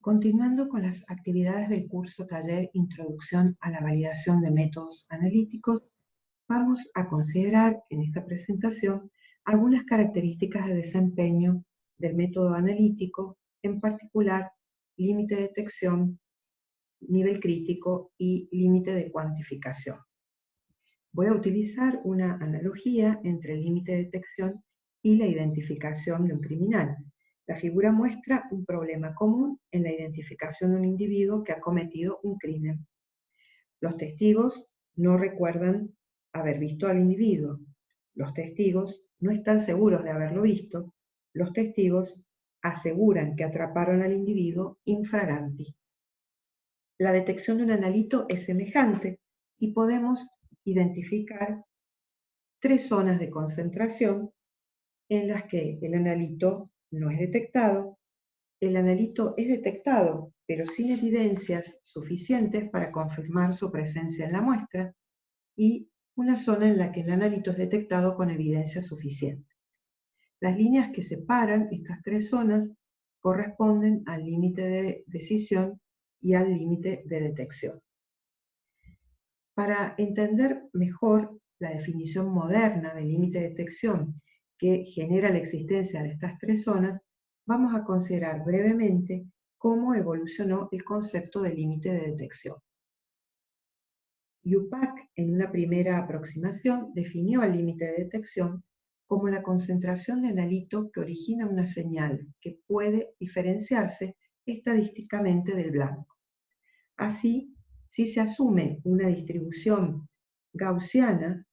Continuando con las actividades del curso taller Introducción a la validación de métodos analíticos, vamos a considerar en esta presentación algunas características de desempeño del método analítico, en particular límite de detección, nivel crítico y límite de cuantificación. Voy a utilizar una analogía entre el límite de detección y la identificación de un criminal. La figura muestra un problema común en la identificación de un individuo que ha cometido un crimen. Los testigos no recuerdan haber visto al individuo. Los testigos no están seguros de haberlo visto. Los testigos aseguran que atraparon al individuo infraganti. La detección de un analito es semejante y podemos identificar tres zonas de concentración en las que el analito no es detectado, el analito es detectado, pero sin evidencias suficientes para confirmar su presencia en la muestra, y una zona en la que el analito es detectado con evidencia suficiente. Las líneas que separan estas tres zonas corresponden al límite de decisión y al límite de detección. Para entender mejor la definición moderna de límite de detección que genera la existencia de estas tres zonas, vamos a considerar brevemente cómo evolucionó el concepto de límite de detección. Yupac, en una primera aproximación, definió el límite de detección como la concentración de analito que origina una señal que puede diferenciarse estadísticamente del blanco. Así, si se asume una distribución gaussiana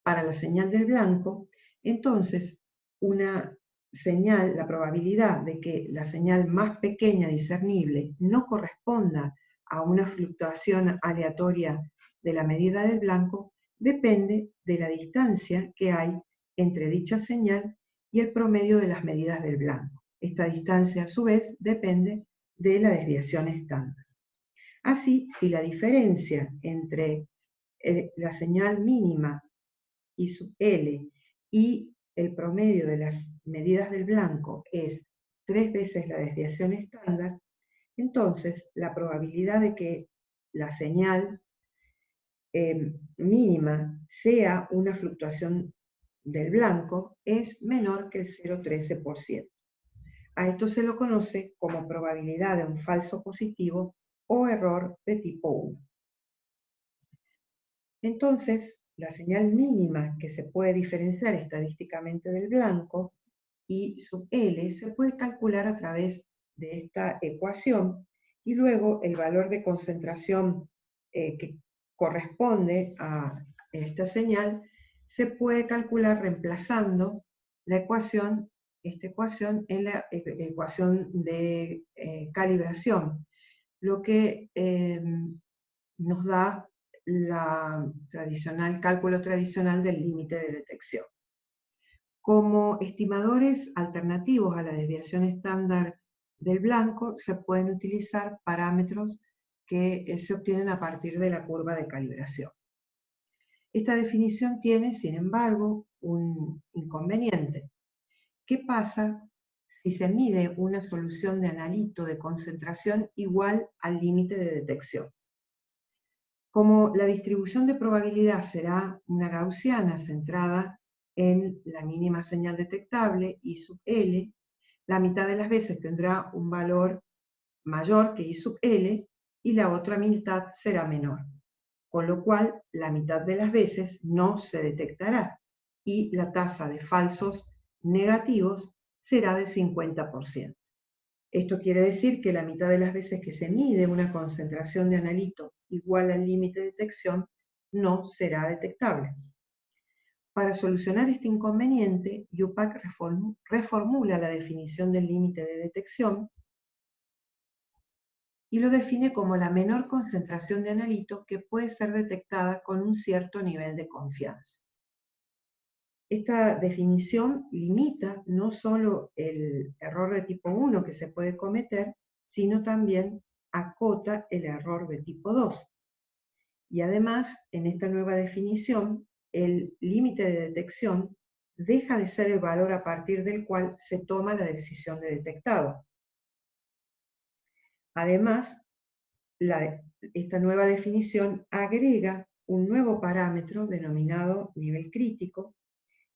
para la señal del blanco, entonces una señal, la probabilidad de que la señal más pequeña discernible no corresponda a una fluctuación aleatoria de la medida del blanco depende de la distancia que hay entre dicha señal y el promedio de las medidas del blanco. Esta distancia, a su vez, depende de la desviación estándar. Así, si la diferencia entre la señal mínima I sub L y el promedio de las medidas del blanco es 3 veces la desviación estándar, entonces la probabilidad de que la señal mínima sea una fluctuación del blanco es menor que el 0,13%. A esto se lo conoce como probabilidad de un falso positivo o error de tipo 1. Entonces, la señal mínima que se puede diferenciar estadísticamente del blanco, I sub L, se puede calcular a través de esta ecuación, y luego el valor de concentración que corresponde a esta señal se puede calcular reemplazando la ecuación, esta ecuación en la ecuación de calibración, lo que nos da cálculo tradicional del límite de detección. Como estimadores alternativos a la desviación estándar del blanco, se pueden utilizar parámetros que se obtienen a partir de la curva de calibración. Esta definición tiene, sin embargo, un inconveniente. ¿Qué pasa si se mide una solución de analito de concentración igual al límite de detección? Como la distribución de probabilidad será una gaussiana centrada en la mínima señal detectable, I sub L, la mitad de las veces tendrá un valor mayor que I sub L y la otra mitad será menor, con lo cual la mitad de las veces no se detectará y la tasa de falsos negativos será del 50%. Esto quiere decir que la mitad de las veces que se mide una concentración de analito igual al límite de detección no será detectable. Para solucionar este inconveniente, Yupac reformula la definición del límite de detección y lo define como la menor concentración de analito que puede ser detectada con un cierto nivel de confianza. Esta definición limita no solo el error de tipo 1 que se puede cometer, sino también acota el error de tipo 2. Y además, en esta nueva definición, el límite de detección deja de ser el valor a partir del cual se toma la decisión de detectado. Además, esta nueva definición agrega un nuevo parámetro denominado nivel crítico,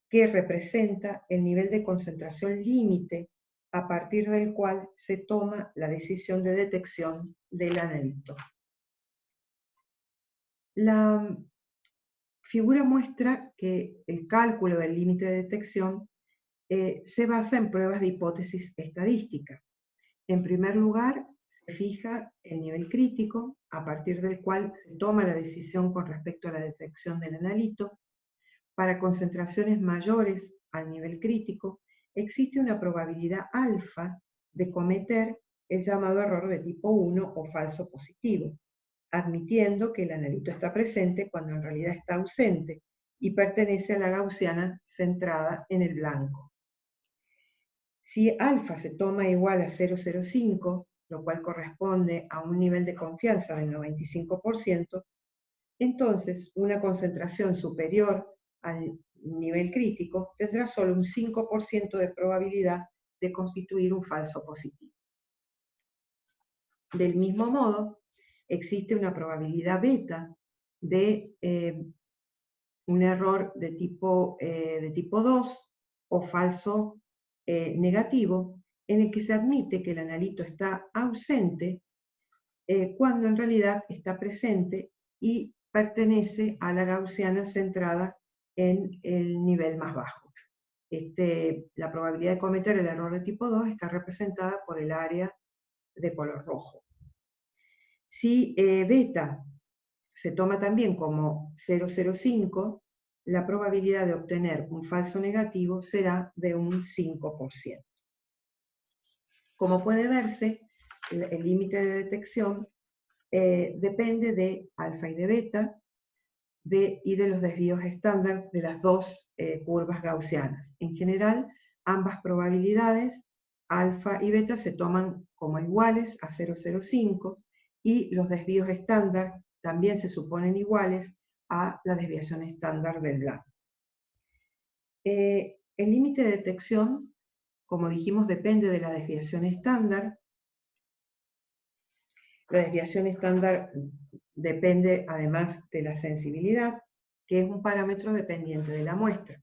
que representa el nivel de concentración límite a partir del cual se toma la decisión de detección del analito. La figura muestra que el cálculo del límite de detección se basa en pruebas de hipótesis estadística. En primer lugar, se fija el nivel crítico, a partir del cual se toma la decisión con respecto a la detección del analito. Para concentraciones mayores al nivel crítico, existe una probabilidad alfa de cometer el llamado error de tipo 1 o falso positivo, admitiendo que el analito está presente cuando en realidad está ausente y pertenece a la gaussiana centrada en el blanco. Si alfa se toma igual a 0,05, lo cual corresponde a un nivel de confianza del 95%, entonces una concentración superior al nivel crítico tendrá solo un 5% de probabilidad de constituir un falso positivo. Del mismo modo, existe una probabilidad beta de un error de tipo 2 o falso negativo, en el que se admite que el analito está ausente cuando en realidad está presente y pertenece a la gaussiana centrada en el nivel más bajo. La probabilidad de cometer el error de tipo 2 está representada por el área de color rojo. Si beta se toma también como 0,05, la probabilidad de obtener un falso negativo será de un 5%. Como puede verse, el límite de detección depende de alfa y de beta y de los desvíos estándar de las dos curvas gaussianas. En general, ambas probabilidades, alfa y beta, se toman como iguales a 0,05 y los desvíos estándar también se suponen iguales a la desviación estándar del blanco. El límite de detección, como dijimos, depende de la desviación estándar. La desviación estándar depende además de la sensibilidad, que es un parámetro dependiente de la muestra.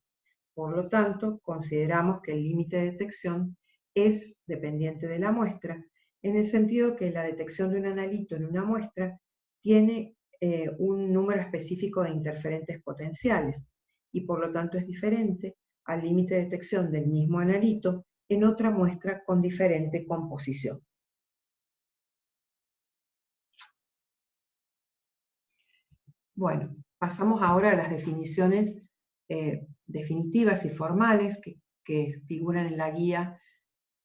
Por lo tanto, consideramos que el límite de detección es dependiente de la muestra, en el sentido que la detección de un analito en una muestra tiene un número específico de interferentes potenciales, y por lo tanto es diferente al límite de detección del mismo analito en otra muestra con diferente composición. Bueno, pasamos ahora a las definiciones definitivas y formales que figuran en la guía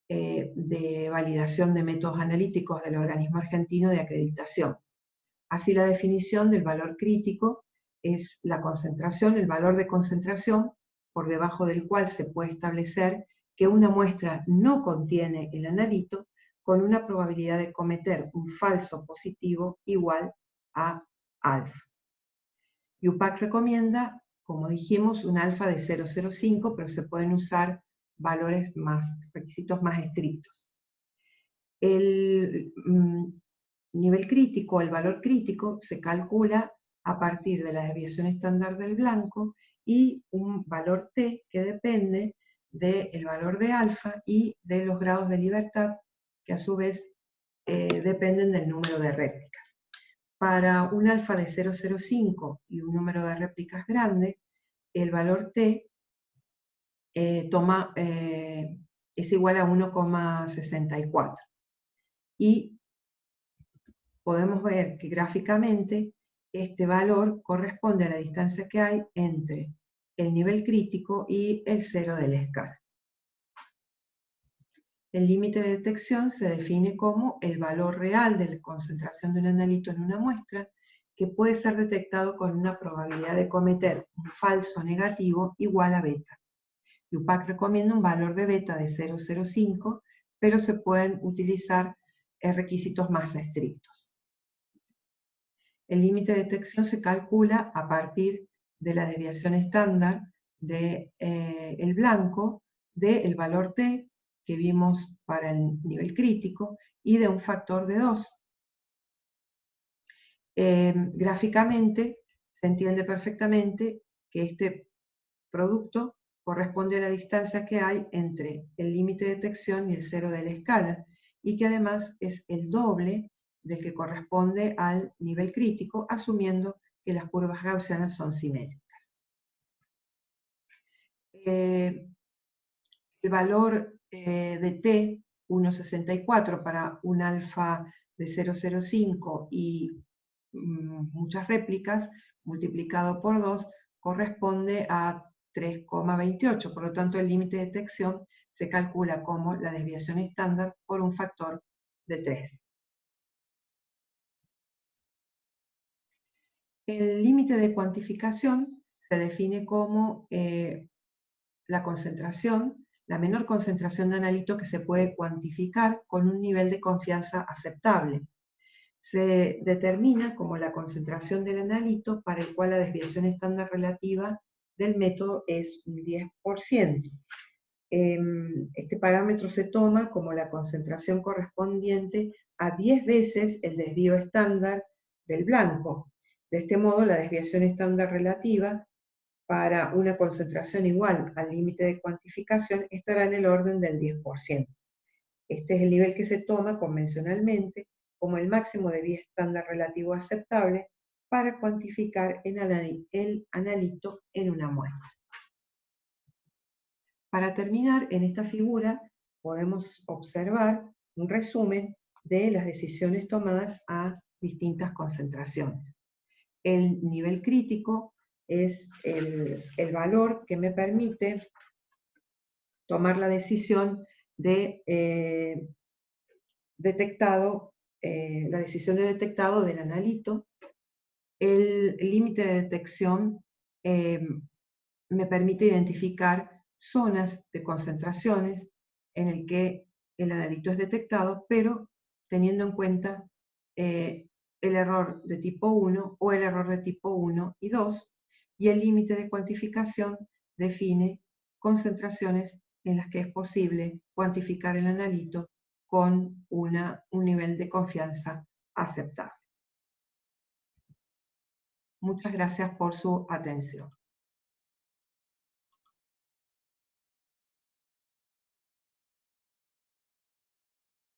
de validación de métodos analíticos del Organismo Argentino de Acreditación. Así, la definición del valor crítico es la concentración, el valor de concentración por debajo del cual se puede establecer que una muestra no contiene el analito con una probabilidad de cometer un falso positivo igual a alfa. IUPAC recomienda, como dijimos, un alfa de 0,05, pero se pueden usar requisitos más estrictos. El nivel crítico, el valor crítico, se calcula a partir de la desviación estándar del blanco y un valor T que depende del valor de alfa y de los grados de libertad, que a su vez dependen del número de réplicas. Para un alfa de 0,05 y un número de réplicas grande, el valor T es igual a 1,64. Y podemos ver que gráficamente este valor corresponde a la distancia que hay entre el nivel crítico y el cero de la escala. El límite de detección se define como el valor real de la concentración de un analito en una muestra que puede ser detectado con una probabilidad de cometer un falso negativo igual a beta. IUPAC recomienda un valor de beta de 0,05, pero se pueden utilizar requisitos más estrictos. El límite de detección se calcula a partir de la desviación estándar del blanco, del valor T, que vimos para el nivel crítico y de un factor de 2. Gráficamente se entiende perfectamente que este producto corresponde a la distancia que hay entre el límite de detección y el cero de la escala, y que además es el doble del que corresponde al nivel crítico, asumiendo que las curvas gaussianas son simétricas. El valor de t, 1,64 para un alfa de 0,05 y muchas réplicas, multiplicado por 2, corresponde a 3,28. Por lo tanto, el límite de detección se calcula como la desviación estándar por un factor de 3. El límite de cuantificación se define como la concentración, la menor concentración de analito que se puede cuantificar con un nivel de confianza aceptable. Se determina como la concentración del analito para el cual la desviación estándar relativa del método es un 10%. Este parámetro se toma como la concentración correspondiente a 10 veces el desvío estándar del blanco. De este modo, la desviación estándar relativa para una concentración igual al límite de cuantificación estará en el orden del 10%. Este es el nivel que se toma convencionalmente como el máximo de vía estándar relativo aceptable para cuantificar el analito en una muestra. Para terminar, en esta figura podemos observar un resumen de las decisiones tomadas a distintas concentraciones. El nivel crítico es el valor que me permite tomar la decisión de la decisión de detectado del analito. El límite de detección me permite identificar zonas de concentraciones en el que el analito es detectado, pero teniendo en cuenta el error de tipo 1 o el error de tipo 1 y 2, y el límite de cuantificación define concentraciones en las que es posible cuantificar el analito con un nivel de confianza aceptable. Muchas gracias por su atención.